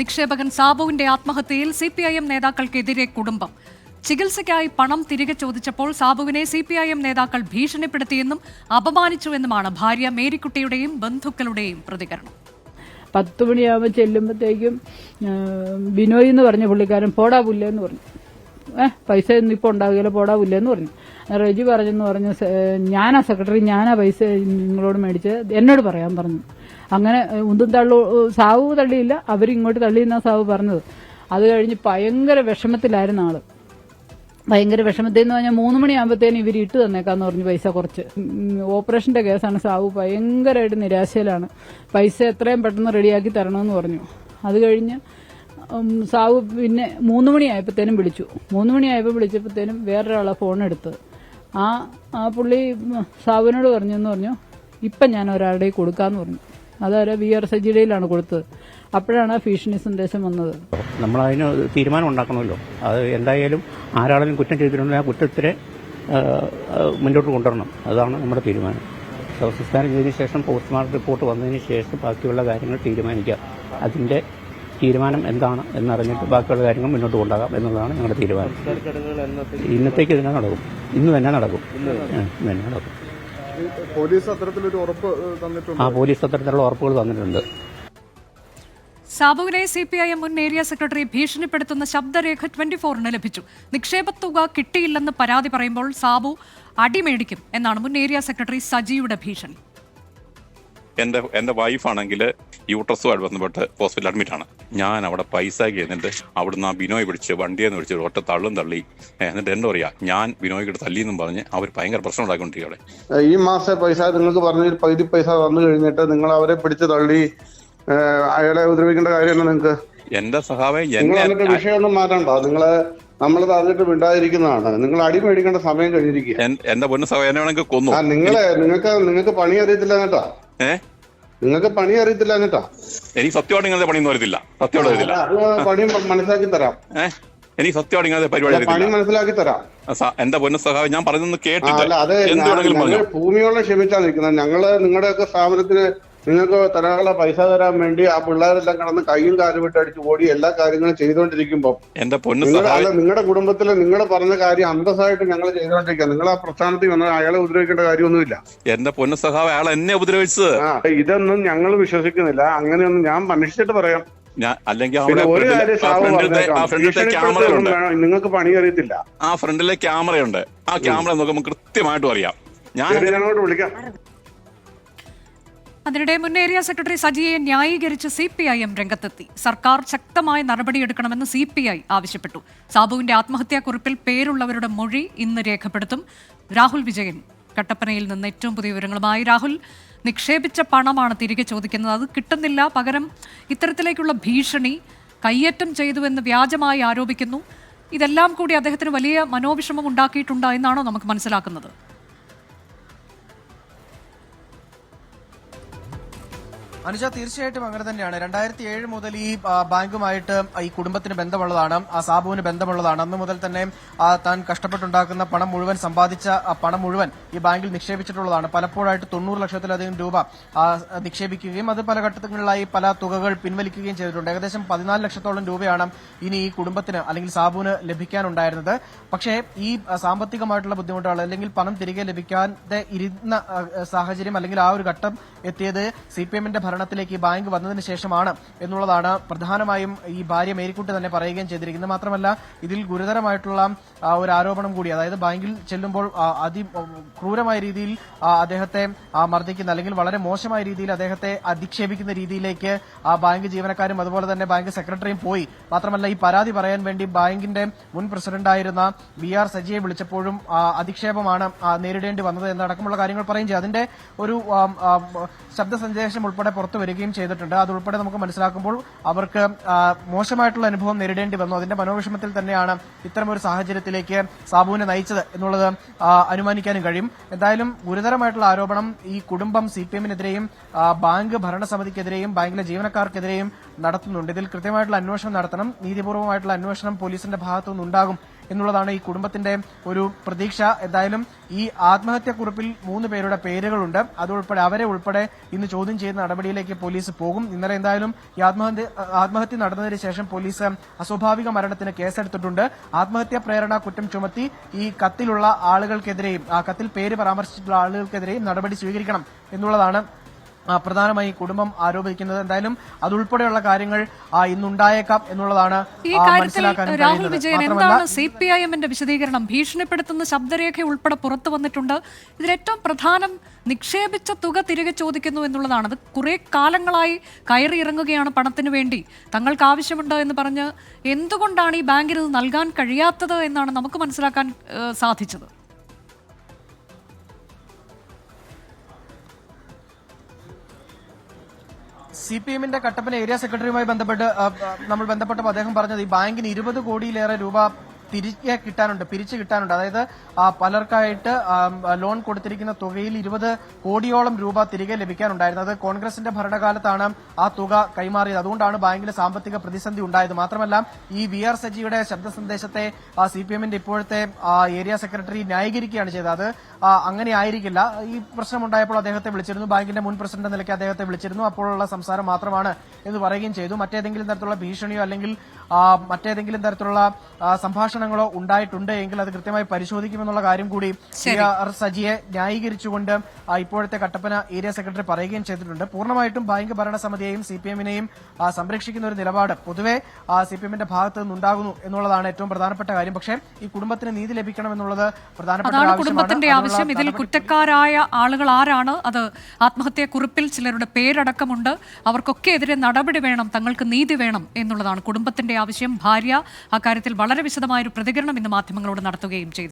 നിക്ഷേപകൻ സാബുവിന്റെ ആത്മഹത്യയിൽ CPIM നേതാക്കൾക്കെതിരെ കുടുംബം. ചികിത്സയ്ക്കായി പണം തിരികെ ചോദിച്ചപ്പോൾ സാബുവിനെ സിപിഐഎം നേതാക്കൾ ഭീഷണിപ്പെടുത്തിയെന്നും അപമാനിച്ചുവെന്നുമാണ് ഭാര്യ മേരിക്കുട്ടിയുടെയും ബന്ധുക്കളുടെയും പ്രതികരണം. 10 മണിയാകുമ്പോൾ ചെല്ലുമ്പോഴത്തേക്കും ബിനോയ് എന്ന് പറഞ്ഞ പുള്ളിക്കാരൻ പോടാ പുല്ലെന്ന് പറഞ്ഞു. പൈസ ഒന്നും ഇപ്പോൾ ഉണ്ടാവുകയില്ല, പോടാ പുല്ലെന്ന് പറഞ്ഞു. റെജി പറഞ്ഞു ഞാനാ സെക്രട്ടറി, ഞാനാ പൈസ നിങ്ങളോട് മേടിച്ചത്, എന്നോട് പറയാൻ പറഞ്ഞു. അങ്ങനെ ഉന്തും തള്ളു സാവു തള്ളിയില്ല, അവരിങ്ങോട്ട് തള്ളിയെന്നാ സാവു പറഞ്ഞത്. അത് കഴിഞ്ഞ് ഭയങ്കര വിഷമത്തിലായിരുന്നു ആള്. ഭയങ്കര വിഷമത്തിൽ എന്ന് പറഞ്ഞാൽ 3 മണിയാകുമ്പോഴത്തേനും ഇവർ ഇട്ട് തന്നേക്കാന്ന് പറഞ്ഞു പൈസ കുറച്ച്. ഓപ്പറേഷന്റെ കേസാണ്. സാവു ഭയങ്കരമായിട്ട് നിരാശയിലാണ്. പൈസ എത്രയും പെട്ടെന്ന് റെഡിയാക്കി തരണമെന്ന് പറഞ്ഞു. അത് കഴിഞ്ഞ് സാവു പിന്നെ 3 മണിയായപ്പോഴത്തേനും വിളിച്ചു. 3 മണിയായപ്പോൾ വിളിച്ചപ്പോഴത്തേനും വേറൊരാളെ ഫോൺ എടുത്തത്. ആ പുള്ളി സാവുവിനോട് പറഞ്ഞു ഇപ്പം ഞാൻ ഒരാളുടെ കൊടുക്കാന്ന് പറഞ്ഞു. അതായത് VR സജിയുടെയിലാണ് കൊടുത്തത്. അപ്പോഴാണ് ആ ഭീഷണി സന്ദേശം വന്നത്. നമ്മളതിന് തീരുമാനം ഉണ്ടാക്കണമല്ലോ. അത് എന്തായാലും ആരാളും കുറ്റം ചെയ്തിട്ടുണ്ടെങ്കിൽ ആ കുറ്റത്തിനെ മുന്നോട്ട് കൊണ്ടുവരണം. അതാണ് നമ്മുടെ തീരുമാനം. ശവസംസ്കാരം ചെയ്തതിനു ശേഷം പോസ്റ്റ്മോർട്ടം റിപ്പോർട്ട് വന്നതിന് ശേഷം ബാക്കിയുള്ള കാര്യങ്ങൾ തീരുമാനിക്കാം. അതിന്റെ തീരുമാനം എന്താണ് എന്നറിഞ്ഞിട്ട് ബാക്കിയുള്ള കാര്യങ്ങൾ മുന്നോട്ട് കൊണ്ടുപോകാം എന്നുള്ളതാണ് ഞങ്ങളുടെ തീരുമാനം. ഇന്നത്തേക്ക് ഇതിനെ നടക്കും. ഇന്ന് തന്നെ നടക്കും. പോലീസ് അത്തരത്തിലൊരു ഉറപ്പ് തന്നിട്ടുണ്ട്. പോലീസ് അത്തരത്തിലുള്ള ഉറപ്പുകൾ തന്നിട്ടുണ്ട്. സാബുവിനെ സിപിഐഎം മുൻ ഏരിയ സെക്രട്ടറി ഭീഷണിപ്പെടുത്തുന്ന ശബ്ദരേഖ 24-ന് ലഭിച്ചു. നിക്ഷേപത്തുക കിട്ടിയില്ലെന്ന് പരാതി പറയുമ്പോൾ സാബു അടിമേടിക്കും എന്നാണ് മുൻ ഏരിയ സെക്രട്ടറി സജിയുടെ ഭീഷണി. എന്റെ വൈഫാണെങ്കിൽ യൂട്രസുമായിട്ട് ബന്ധപ്പെട്ട് ഹോസ്പിറ്റൽ അഡ്മിറ്റ് ആണ്. ഞാൻ അവിടെ പൈസ എന്നിട്ട് അവിടുന്ന് ആ ബിനോയ് പിടിച്ച് വണ്ടിയെന്ന് വിളിച്ച് ഒറ്റ തള്ളും തള്ളി. എന്നിട്ട് എന്താ പറയാ, ഞാൻ ബിനോയ്ക്ക് തല്ലിയെന്നും പറഞ്ഞ് അവർ ഭയങ്കര പ്രശ്നം ഉണ്ടാക്കിക്കൊണ്ടിരിക്കുകയാണ്. ഈ മാസത്തെ പൈസ നിങ്ങൾക്ക് പറഞ്ഞ പകുതി പൈസ വന്നു കഴിഞ്ഞിട്ട് നിങ്ങൾ അവരെ പിടിച്ച് തള്ളി അയാളെ ഉപദ്രവിക്കേണ്ട കാര്യമല്ല നിങ്ങൾക്ക്. എന്റെ സഹാവേ വിഷയമൊന്നും മാറ്റണ്ട. നമ്മൾ പറഞ്ഞിട്ട് മിണ്ടാതിരിക്കുന്നതാണ്. നിങ്ങൾ അടി മേടിക്കേണ്ട സമയം കഴിഞ്ഞിരിക്കുക. എന്റെ പൊന്നു സഹായം എന്നെ വേണമെങ്കിൽ കൊന്നു. നിങ്ങൾക്ക് പണി അറിയത്തില്ല കേട്ടാ. നിങ്ങൾക്ക് പണി അറിയത്തില്ല കേട്ടാ. എനിക്ക് സത്യമായിട്ട് ഇങ്ങനത്തെ പണിയൊന്നും അറിയത്തില്ല. സത്യമായിട്ട് അറിയത്തില്ല. പണി മനസ്സിലാക്കി തരാം. എനിക്ക് സത്യമായിട്ട് ഇങ്ങനത്തെ പരിപാടി പണി മനസ്സിലാക്കി തരാം. എന്റെ പൊന്നു സഹായം ഞാൻ പറയുന്നത് കേട്ടില്ല. ഭൂമിയോടെ ക്ഷമിച്ചാ നിൽക്കുന്നത്. ഞങ്ങള് നിങ്ങളുടെയൊക്കെ സ്ഥാപനത്തിന് നിങ്ങൾക്ക് തരാനുള്ള പൈസ തരാൻ വേണ്ടി ആ പിള്ളേരെല്ലാം കിടന്ന് കയ്യും കാലും വിട്ട് അടിച്ചു ഓടി എല്ലാ കാര്യങ്ങളും ചെയ്തുകൊണ്ടിരിക്കുമ്പോൾ എന്റെ പൊന്നു നിങ്ങളുടെ കുടുംബത്തില് നിങ്ങൾ പറഞ്ഞ കാര്യം അന്തസ്സായിട്ട് ഞങ്ങൾ ചെയ്തുകൊണ്ടിരിക്കുക. നിങ്ങൾ ആ പ്രസ്ഥാനത്തിൽ വന്നാൽ അയാളെ ഉപദ്രവിക്കേണ്ട കാര്യമൊന്നുമില്ല. എന്റെ പൊന്നു സഹാവ് അയാൾ എന്നെ ഉപദ്രവിച്ചത്. ഇതൊന്നും ഞങ്ങൾ വിശ്വസിക്കുന്നില്ല. അങ്ങനെയൊന്നും ഞാൻ മനുഷ്യട്ട് പറയാം. നിങ്ങൾക്ക് പണി അറിയത്തില്ല. ആ ഫ്രണ്ടിലെ ക്യാമറയുണ്ട്. ആ ക്യാമറ നോക്കുമ്പോൾ കൃത്യമായിട്ടും അറിയാം. ഞങ്ങളോട് വിളിക്കാം. അതിനിടെ മുൻ ഏരിയ സെക്രട്ടറി സജിയെ ന്യായീകരിച്ച് സിപിഐഎം രംഗത്തെത്തി. സർക്കാർ ശക്തമായ നടപടിയെടുക്കണമെന്ന് സിപിഐ ആവശ്യപ്പെട്ടു. സാബുവിന്റെ ആത്മഹത്യാക്കുറിപ്പിൽ പേരുള്ളവരുടെ മൊഴി ഇന്ന് രേഖപ്പെടുത്തും. രാഹുൽ വിജയൻ കട്ടപ്പനയിൽ നിന്ന് ഏറ്റവും പുതിയ വിവരങ്ങളുമായി. രാഹുൽ, നിക്ഷേപിച്ച പണമാണ് തിരികെ ചോദിക്കുന്നത്, അത് കിട്ടുന്നില്ല, പകരം ഇത്തരത്തിലേക്കുള്ള ഭീഷണി, കയ്യേറ്റം ചെയ്തുവെന്ന് വ്യാജമായി ആരോപിക്കുന്നു. ഇതെല്ലാം കൂടി അദ്ദേഹത്തിന് വലിയ മനോവിഷമം ഉണ്ടാക്കിയിട്ടുണ്ട് എന്നാണോ നമുക്ക് മനസ്സിലാക്കുന്നത്? അനുജ, തീർച്ചയായിട്ടും അങ്ങനെ തന്നെയാണ്. 2007 മുതൽ ഈ ബാങ്കുമായിട്ട് ഈ കുടുംബത്തിന് ബന്ധമുള്ളതാണ്, ആ സാബുവിന് ബന്ധമുള്ളതാണ്. അന്ന് മുതൽ തന്നെ താൻ കഷ്ടപ്പെട്ടുണ്ടാക്കുന്ന പണം മുഴുവൻ, സമ്പാദിച്ച പണം മുഴുവൻ ഈ ബാങ്കിൽ നിക്ഷേപിച്ചിട്ടുള്ളതാണ്. പലപ്പോഴായിട്ട് 90 ലക്ഷത്തിലധികം രൂപ നിക്ഷേപിക്കുകയും അത് പല ഘട്ടങ്ങളിലായി പല തുകകൾ പിൻവലിക്കുകയും ചെയ്തിട്ടുണ്ട്. ഏകദേശം 14 ലക്ഷത്തോളം രൂപയാണ് ഇനി ഈ കുടുംബത്തിന് അല്ലെങ്കിൽ സാബുവിന് ലഭിക്കാനുണ്ടായിരുന്നത്. പക്ഷേ ഈ സാമ്പത്തികമായിട്ടുള്ള ബുദ്ധിമുട്ടുകൾ അല്ലെങ്കിൽ പണം തിരികെ ലഭിക്കാതെ ഇരുന്ന സാഹചര്യം അല്ലെങ്കിൽ ആ ഒരു ഘട്ടം എത്തിയത് സിപിഎമ്മിന്റെ ഭരണത്തിലേക്ക് ഈ ബാങ്ക് വന്നതിന് ശേഷമാണ് എന്നുള്ളതാണ് പ്രധാനമായും ഈ ഭാര്യ മേരിക്കുട്ടി തന്നെ പറയുകയും ചെയ്തിരിക്കുന്നത്. മാത്രമല്ല ഇതിൽ ഗുരുതരമായിട്ടുള്ള ഒരു ആരോപണം കൂടി, അതായത് ബാങ്കിൽ ചെല്ലുമ്പോൾ അതിക്രൂരമായ രീതിയിൽ അദ്ദേഹത്തെ മർദ്ദിക്കുന്ന അല്ലെങ്കിൽ വളരെ മോശമായ രീതിയിൽ അദ്ദേഹത്തെ അധിക്ഷേപിക്കുന്ന രീതിയിലേക്ക് ബാങ്ക് ജീവനക്കാരും അതുപോലെ തന്നെ ബാങ്ക് സെക്രട്ടറിയും പോയി. മാത്രമല്ല ഈ പരാതി പറയാൻ വേണ്ടി ബാങ്കിന്റെ മുൻ പ്രസിഡന്റായിരുന്ന VR സജിയെ വിളിച്ചപ്പോഴും അധിക്ഷേപമാണ് നേരിടേണ്ടി വന്നത് എന്നടക്കമുള്ള കാര്യങ്ങൾ പറയും ചെയ്യും. അതിന്റെ ഒരു ശബ്ദ സന്ദേശം ഉൾപ്പെടെ പുറത്തു വരികയും ചെയ്തിട്ടുണ്ട്. അതുൾപ്പെടെ നമുക്ക് മനസ്സിലാക്കുമ്പോൾ അവർക്ക് മോശമായിട്ടുള്ള അനുഭവം നേരിടേണ്ടി വന്നു. അതിന്റെ മനോവിഷമത്തിൽ തന്നെയാണ് ഇത്തരമൊരു സാഹചര്യത്തിലേക്ക് സാബുവിനെ നയിച്ചത് എന്നുള്ളത് അനുമാനിക്കാനും കഴിയും. എന്തായാലും ഗുരുതരമായിട്ടുള്ള ആരോപണം ഈ കുടുംബം സിപിഎമ്മിനെതിരെയും ബാങ്ക് ഭരണസമിതിക്കെതിരെയും ബാങ്കിലെ ജീവനക്കാർക്കെതിരെയും നടത്തുന്നുണ്ട്. ഇതിൽ കൃത്യമായിട്ടുള്ള അന്വേഷണം നടത്തണം, നീതിപൂർവമായിട്ടുള്ള അന്വേഷണം പോലീസിന്റെ ഭാഗത്തുനിന്ന് ഉണ്ടാകും എന്നുള്ളതാണ് ഈ കുടുംബത്തിന്റെ ഒരു പ്രതീക്ഷ. എന്തായാലും ഈ ആത്മഹത്യാക്കുറിപ്പിൽ 3 പേരുടെ പേരുകളുണ്ട്. അതുൾപ്പെടെ അവരെ ഉൾപ്പെടെ ഇന്ന് ചോദ്യം ചെയ്യുന്ന നടപടിയിലേക്ക് പോലീസ് പോകും. ഇന്നലെ എന്തായാലും ഈ ആത്മഹത്യ നടന്നതിന് ശേഷം പോലീസ് അസ്വാഭാവിക മരണത്തിന് കേസെടുത്തിട്ടുണ്ട്. ആത്മഹത്യാ പ്രേരണ കുറ്റം ചുമത്തി ഈ കത്തിലുള്ള ആളുകൾക്കെതിരെയും ആ കത്തിൽ പേര് പരാമർശിച്ചിട്ടുള്ള ആളുകൾക്കെതിരെയും നടപടി സ്വീകരിക്കണം എന്നുള്ളതാണ് പ്രധാനമായി കുടുംബം ആരോപിക്കുന്നത്. എന്തായാലും അതുൾപ്പെടെയുള്ള കാര്യങ്ങൾ ഇന്നുണ്ടായേക്കാം എന്നുള്ളതാണ് ഈ കാര്യത്തിൽ രാഹുൽ വിജയൻ എന്താണ് CPIM-ന്റെ വിശദീകരണം? ഭീഷണിപ്പെടുത്തുന്ന ശബ്ദരേഖ ഉൾപ്പെടെ പുറത്തു വന്നിട്ടുണ്ട്. ഇതിലേറ്റവും പ്രധാനം നിക്ഷേപിച്ച തുക തിരികെ ചോദിക്കുന്നു എന്നുള്ളതാണ്. അത് കുറെ കാലങ്ങളായി കയറി ഇറങ്ങുകയാണ് പണത്തിന് വേണ്ടി, തങ്ങൾക്ക് ആവശ്യമുണ്ട് എന്ന് പറഞ്ഞ്. എന്തുകൊണ്ടാണ് ഈ ബാങ്കിന് ഇത് നൽകാൻ കഴിയാത്തത് എന്നാണ് നമുക്ക് മനസ്സിലാക്കാൻ സാധിച്ചത്. CPM-ന്റെ കട്ടപ്പന ഏരിയ സെക്രട്ടറിയുമായി നമ്മൾ ബന്ധപ്പെട്ടപ്പോൾ അദ്ദേഹം പറഞ്ഞത് ഈ ബാങ്കിന് 20 കോടിയിലേറെ രൂപ പിരിച്ചു കിട്ടാനുണ്ട്. അതായത് പലർക്കായിട്ട് ലോൺ കൊടുത്തിരിക്കുന്ന തുകയിൽ 20 കോടിയോളം രൂപ തിരികെ ലഭിക്കാനുണ്ടായിരുന്നു. അത് കോൺഗ്രസിന്റെ ഭരണകാലത്താണ് ആ തുക കൈമാറിയത്. അതുകൊണ്ടാണ് ബാങ്കിന് സാമ്പത്തിക പ്രതിസന്ധി ഉണ്ടായത്. മാത്രമല്ല ഈ VR സജിയുടെ ശബ്ദ സന്ദേശത്തെ CPM-ന്റെ ഇപ്പോഴത്തെ ഏരിയ സെക്രട്ടറി ന്യായീകരിക്കുകയാണ് ചെയ്തത്. അത് അങ്ങനെ ആയിരിക്കില്ല. ഈ പ്രശ്നമുണ്ടായപ്പോൾ അദ്ദേഹത്തെ വിളിച്ചിരുന്നു, ബാങ്കിന്റെ മുൻ പ്രസിഡന്റ് നിലയ്ക്ക് അദ്ദേഹത്തെ വിളിച്ചിരുന്നു. അപ്പോഴുള്ള സംസാരം മാത്രമാണ് എന്ന് പറയുകയും ചെയ്തു. മറ്റേതെങ്കിലും തരത്തിലുള്ള ഭീഷണിയോ അല്ലെങ്കിൽ മറ്റേതെങ്കിലും തരത്തിലുള്ള സംഭാഷണങ്ങളോ ഉണ്ടായിട്ടുണ്ട് എങ്കിൽ അത് കൃത്യമായി പരിശോധിക്കുമെന്നുള്ള കാര്യം കൂടി സജിയെ ന്യായീകരിച്ചുകൊണ്ട് ഇപ്പോഴത്തെ കട്ടപ്പന ഏരിയ സെക്രട്ടറി പറയുകയും ചെയ്തിട്ടുണ്ട്. പൂർണ്ണമായിട്ടും ബാങ്ക് ഭരണസമിതിയെയും CPM-നെയും സംരക്ഷിക്കുന്ന ഒരു നിലപാട് പൊതുവെ CPM-ന്റെ ഭാഗത്ത് നിന്നുണ്ടാകുന്നു എന്നുള്ളതാണ് ഏറ്റവും പ്രധാനപ്പെട്ട കാര്യം. പക്ഷേ ഈ കുടുംബത്തിന് നീതി ലഭിക്കണം എന്നുള്ളത് പ്രധാനപ്പെട്ട കുടുംബത്തിന്റെ ആവശ്യം. ഇതിൽ കുറ്റക്കാരായ ആളുകൾ ആരാണ്? അത് ആത്മഹത്യാക്കുറിപ്പിൽ ചിലരുടെ പേരടക്കമുണ്ട്. അവർക്കൊക്കെ എതിരെ നടപടി വേണം, തങ്ങൾക്ക് നീതി വേണം എന്നുള്ളതാണ് കുടുംബത്തിന്റെ ആവശ്യം. ഭാര്യ അക്കാര്യത്തിൽ വളരെ വിശദമായൊരു പ്രതികരണം ഇന്ന് മാധ്യമങ്ങളോട് നടത്തുകയും ചെയ്തു.